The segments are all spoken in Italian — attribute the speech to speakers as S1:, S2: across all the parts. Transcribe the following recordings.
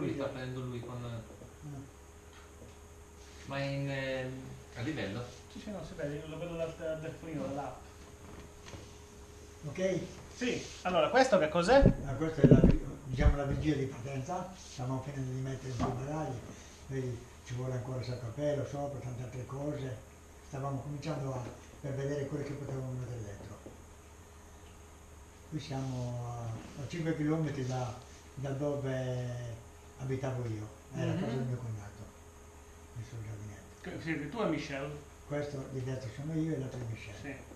S1: lui sta prendendo lui con... Ma è in... a livello?
S2: Sì, sì, no, si vede, io lo vedo dal telefonino, dall'app.
S3: Ok?
S2: Sì, allora questo che cos'è?
S3: Questa è la, diciamo, la vigilia di partenza, stiamo finendo di mettere un po' i bagagli, vedi, ci vuole ancora il sacco sopra, tante altre cose, stavamo cominciando per vedere quello che potevamo mettere dentro. Qui siamo a 5 km da dove abitavo io, era la casa del mio cognato, nel suo giardinetto.
S2: Sì, tu e Michel.
S3: Questo di destra sono io e l'altro è Michel.
S2: Sì.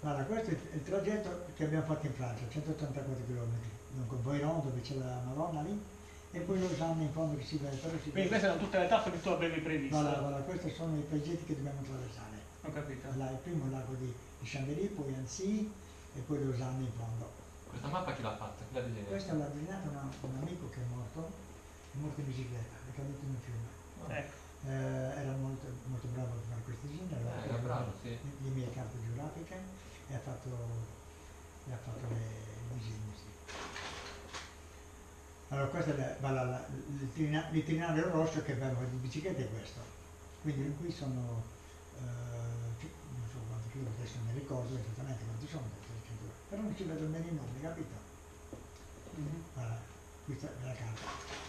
S3: Allora, questo è il traghetto che abbiamo fatto in Francia, 184 km, dunque Voiron dove c'è la Madonna lì, e poi Lausanne in fondo che si vede, però si
S2: Quindi
S3: vede.
S2: queste sono tutte le tappe che tu avevi previsto.
S3: Voilà, questi sono i paesetti che dobbiamo attraversare.
S2: Ho capito.
S3: Allora, il primo è il lago di Chambéry, poi Annecy e poi Lausanne in fondo.
S1: Questa mappa chi l'ha fatta? Chi l'ha disegnata?
S3: Questa l'ha disegnata un amico che è morto in bicicletta, è caduto in un fiume.
S2: Ecco.
S3: Era molto, molto bravo a fare questi disegni,
S1: era bravo, sì.
S3: le mie carte geografiche e ha fatto i disegni, sì. Allora questo è l'itinerario rosso che abbiamo di biciclette è questo. Quindi qui sono, non so quanti chilometri, adesso non mi ricordo esattamente quanti sono, però non ci vedo bene i nomi, capito? Voilà, questa è la carta.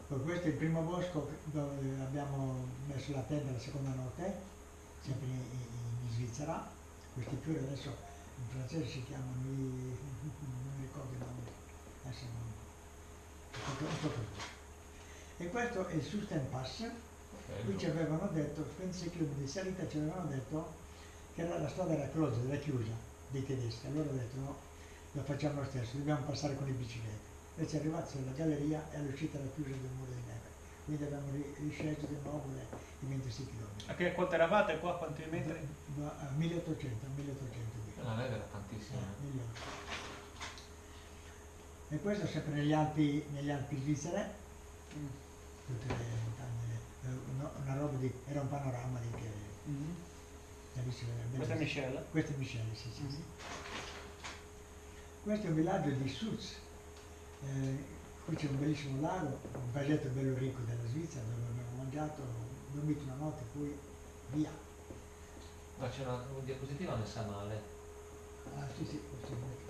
S3: Poi questo è il primo bosco dove abbiamo messo la tenda la seconda notte, sempre in Svizzera. Questi fiori adesso in francese si chiamano non mi ricordo il nome, adesso un po' così. E questo è il Susten Pass, qui ci avevano detto, 26 km di salita ci avevano detto che la strada era chiusa dei tedeschi, allora ho detto no, lo facciamo lo stesso, dobbiamo passare con le biciclette. Invece è arrivato alla galleria e all'uscita era chiusa del muro di neve, quindi abbiamo riscelto di nuovo i 26 km.
S2: A che quanto eravate qua? Quanti metri?
S3: A 1800 metri.
S1: La neve era tantissima.
S3: E questo sempre negli Alpi svizzere, tutte le montagne, una roba di, era un panorama lì che
S2: Questo è Michel?
S3: Questo è Michel, sì. Questo è un villaggio di Sulz. Qui c'è un bellissimo lago, un paesetto bello ricco della Svizzera dove abbiamo mangiato, dormito una notte, poi via.
S1: Ma c'era una diapositiva messa male.
S3: Ah sì, questo è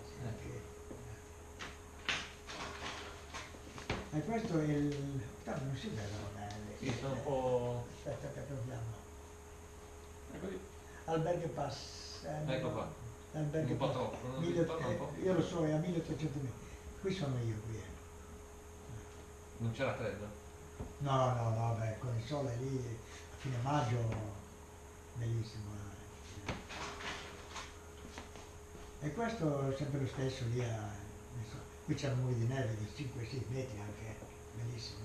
S3: e questo è il... non si vedono bene.
S1: Sì, sono un po'...
S3: Aspetta che proviamo.
S2: Ecco lì.
S3: Alberghe Pass.
S1: Ecco qua.
S3: Alberghe
S1: Un po'
S3: Pass.
S1: troppo, non mi torna un po'.
S3: Io lo so, è a 1800 metri. Qui sono io, qui.
S1: Non c'era freddo?
S3: No, beh, con il sole lì, a fine maggio, bellissimo. E questo è sempre lo stesso lì, qui c'è un muro di neve di 5-6 metri anche, bellissimo.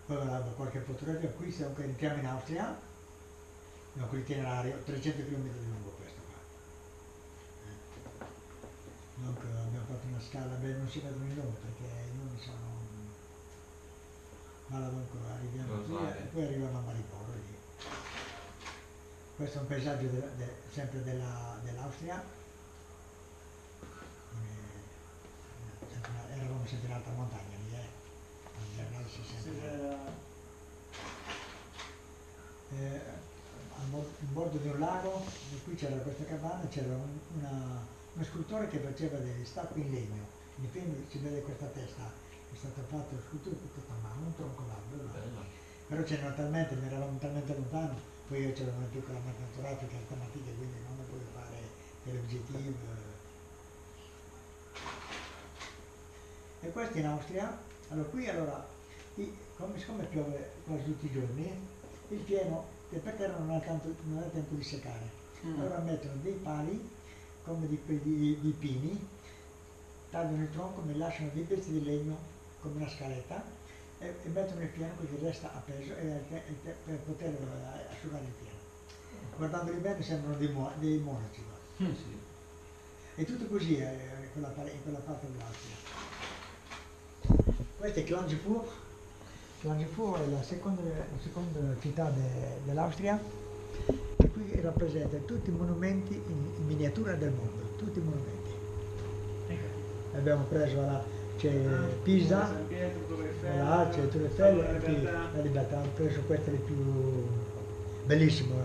S3: Poi guardando qualche fotografia, qui siamo che entriamo in Austria, con l'itinerario, 300 km di lungo questo qua. Dunque abbiamo fatto una scala, beh non si vedono i nomi perché i nomi sono... Ma dunque arriviamo qui e poi arriviamo a Maribor lì. Questo è un paesaggio sempre dell'Austria. Eravamo sempre in alta montagna lì, in generale si sente. In bordo di un lago, qui c'era questa cabana, c'era uno scultore che faceva delle statue in legno. In film si vede questa testa, è stata fatta la scultura tutta a mano, un tronco d'albero. Però ne eravamo talmente lontano, poi io c'era una piccola macchina fotografica alternativa, quindi non lo potevo fare per l'obiettivo. E questo in Austria, allora qui siccome piove quasi tutti i giorni, il pieno del terra non ha tempo di seccare. Allora mettono dei pali come di pini, tagliano il tronco, mi lasciano dei pezzi di legno come una scaletta e mettono il pieno così resta appeso per poter asciugare il pieno. Guardandoli bene sembrano dei monaci.
S1: Sì.
S3: È tutto così in quella parte dell'Austria. Questa è Klagenfurt. Klagenfurt è la seconda città dell'Austria e qui rappresenta tutti i monumenti in miniatura del mondo, tutti i monumenti. abbiamo preso c'è Pisa,
S2: San Pietro, Torre Eiffel,
S3: là c'è Torre
S2: Statua
S3: Eiffel,
S2: della
S3: e qui
S2: Libertà.
S3: la Libertà, ho preso queste le più bellissime,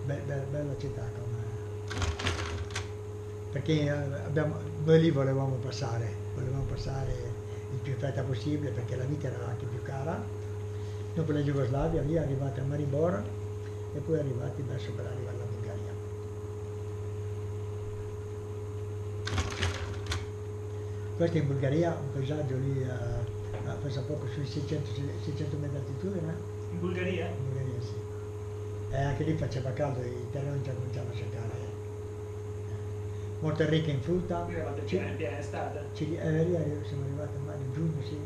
S3: bella città perché noi lì volevamo passare il più in fretta possibile perché la vita era anche più cara. Dopo la Jugoslavia, lì arrivati a Maribor e poi arrivati verso per arrivare alla Bulgaria. Questo in Bulgaria, un paesaggio lì pensa poco sui 600 metri d'altitudine.
S2: In Bulgaria?
S3: In Bulgaria sì. E anche lì faceva caldo e i terreni già cominciavano a seccare. Molto ricca in frutta.
S2: Qui eravate in piena estate?
S3: Lì siamo arrivati a maggio, giugno, sì.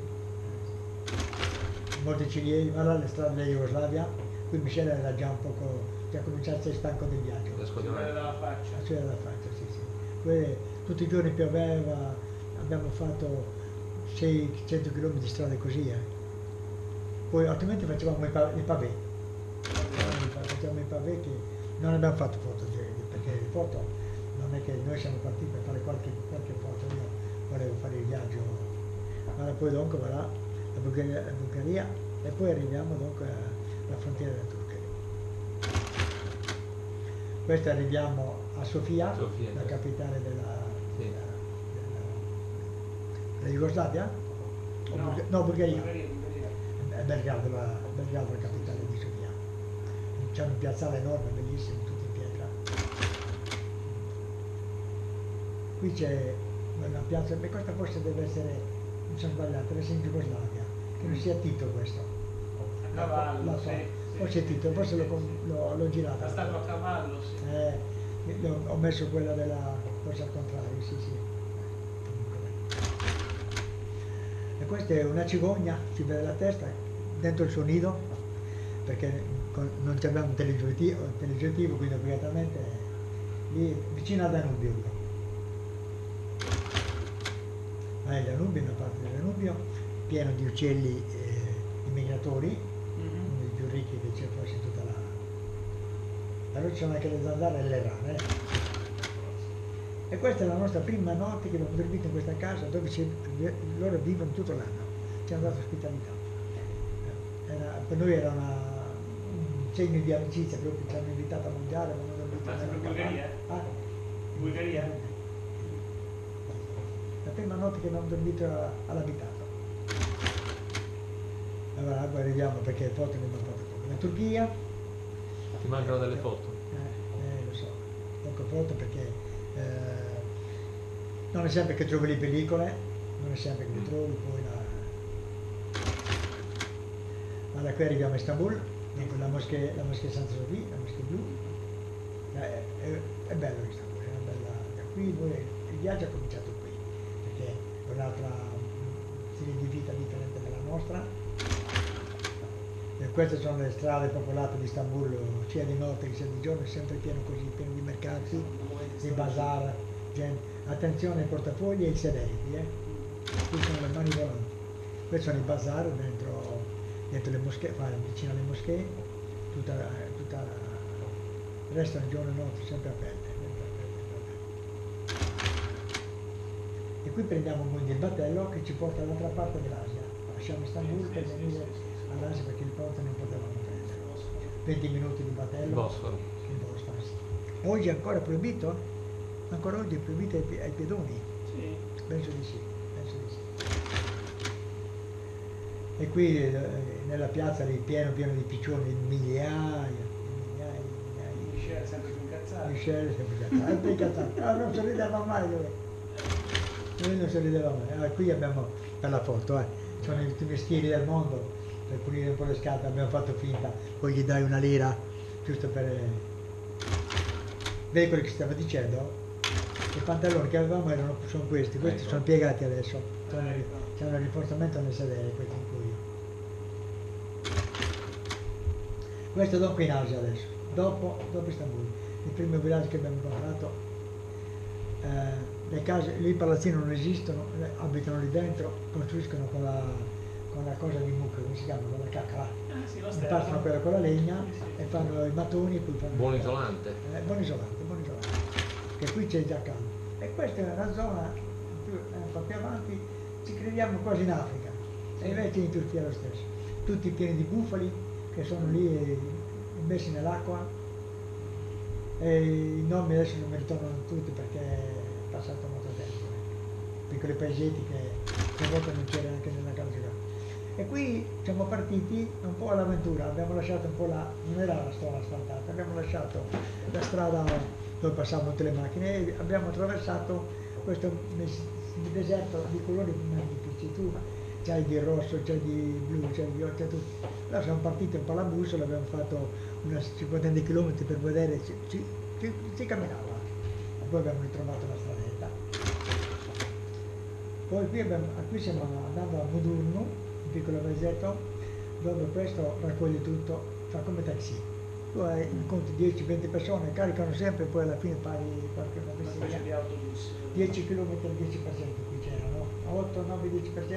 S3: Molti ciliegi, ma là le strade della Jugoslavia, qui Michele era già un poco, già cominciato a essere stanco del viaggio.
S1: La
S2: Si
S1: squadra-
S2: vede dalla faccia.
S3: C'era da faccia, sì, sì. Poi, tutti i giorni pioveva, abbiamo fatto 600 km di strade così. Poi altrimenti facevamo i pavè. Facevamo i pavè che non abbiamo fatto foto, perché le foto non è che noi siamo partiti per fare qualche foto, io volevo fare il viaggio, ma poi dopo va là, la Bulgaria e poi arriviamo dunque alla frontiera della Turchia. Questo arriviamo a Sofia,
S1: Sofia,
S3: la capitale della
S1: Sì.
S3: Jugoslavia? No, Bulgaria.
S2: Bulgaria.
S3: È Belgrado la capitale di Sofia. C'è un piazzale enorme, bellissimo, tutto in pietra. Qui c'è una piazza, e questa forse deve essere, non sono sbagliato, deve essere in Jugoslavia, che non sia Tito questo.
S2: A cavallo,
S3: La so.
S2: sì.
S3: Forse è Tito, forse l'ho girata.
S2: La statua a cavallo, sì.
S3: Ho messo quella della, forse al contrario, sì, sì. E questa è una cicogna, si vede la testa, dentro il suo nido, perché non abbiamo un telegiativo, quindi obbligatoriamente lì vicino al Danubio. Ma il Danubio è una parte del Danubio, pieno di uccelli immigratori, uno dei più ricchi che c'è forse in tutta la... Allora ci sono anche le zanzare e le rane. E questa è la nostra prima notte che abbiamo dormito in questa casa dove loro vivono tutto l'anno. Ci hanno dato ospitalità. Per noi era un segno di amicizia, proprio ci hanno invitato a mangiare, ma non dormito
S2: Ma sempre in
S3: nella
S2: Bulgaria?
S3: capanna.
S2: In Bulgaria?
S3: La prima notte che abbiamo dormito all'abitato. Allora poi arriviamo perché le foto ne abbiamo fatte poche. La Turchia.
S1: Ti mancano delle foto?
S3: Lo so, poche foto perché non è sempre che trovi le pellicole, non è sempre che le trovi, poi allora qui arriviamo a Istanbul, dopo la moschea Santa Sofia, la moschea blu. È bello Istanbul, è una bella. Da qui noi, il viaggio è cominciato qui, perché è un'altra stile di vita differente dalla nostra. E queste sono le strade popolate di Istanbul, sia di notte che sia di giorno, sempre pieno così, pieno di mercati, di bazar, gente. Attenzione ai portafogli e ai sedili, qui sono le mani volanti. Questi sono i bazar dentro le moschee, vicino alle moschee, restano giorno e notte sempre aperte. E qui prendiamo quindi il battello che ci porta dall'altra parte dell'Asia. Lasciamo Istanbul per venire all'Asia perché il ponte non potevamo prendere. 20 minuti di battello.
S1: Il Bosforo.
S3: Il Bosforo, sì. Oggi è ancora proibito? Ancora oggi è proibito ai pedoni?
S2: Sì.
S3: Penso di sì, penso di sì. E qui nella piazza lì pieno di piccioni, migliaia.
S2: Michele sempre più incazzato.
S3: Michele sempre incazzato. Non sorrideva mai lui. Lui non sorrideva mai. Allora, qui abbiamo, per la foto, sono i mestieri del mondo, per pulire un po' le scarpe abbiamo fatto finta, poi gli dai una lira, giusto per... Vedi quello che stavo dicendo? I pantaloni che avevamo sono questi
S1: Ecco.
S3: sono piegati adesso,
S2: Ecco.
S3: c'è un rinforzamento nel sedere, questi in cui. Questo dopo in Asia adesso, dopo Istanbul, il primo villaggio che abbiamo incontrato, le case, lì i palazzini non esistono, abitano lì dentro, costruiscono con la cosa di mucca, come si chiama, con la cacca,
S2: Ah sì, lo
S3: impastano
S2: stesso.
S3: quella con la legna
S2: Sì, sì,
S3: e
S2: sì.
S3: fanno i mattoni e poi fanno...
S1: Buon isolante.
S3: Buon isolante, che qui c'è già caldo. E questa è una zona, un po' più avanti, ci crediamo quasi in Africa, e invece in Turchia lo stesso. Tutti pieni di bufali che sono lì messi nell'acqua, e i nomi adesso non mi ritornano tutti perché è passato molto tempo. Piccoli paesetti che a volte non c'era anche nella casa. E qui siamo partiti un po' all'avventura, abbiamo lasciato un po' non era la strada asfaltata, abbiamo lasciato la strada dove passavano tutte le macchine e abbiamo attraversato questo deserto di colori magnifici. Tu c'hai di rosso, c'hai di blu, c'hai di viola, c'hai tutto. Allora siamo partiti un po' alla bussola, abbiamo fatto una cinquantina di chilometri per vedere, si camminava. E poi abbiamo ritrovato la stradetta. Poi qui stiamo andando a Mudurnu, un piccolo paesetto, dove questo raccoglie tutto, fa come taxi. Tu incontri 10-20 persone, caricano sempre, poi alla fine paghi qualche
S2: Una specie di
S3: bottiglia.
S2: autobus.
S3: 10 km al 10% qui c'erano, 8, 9, 10%.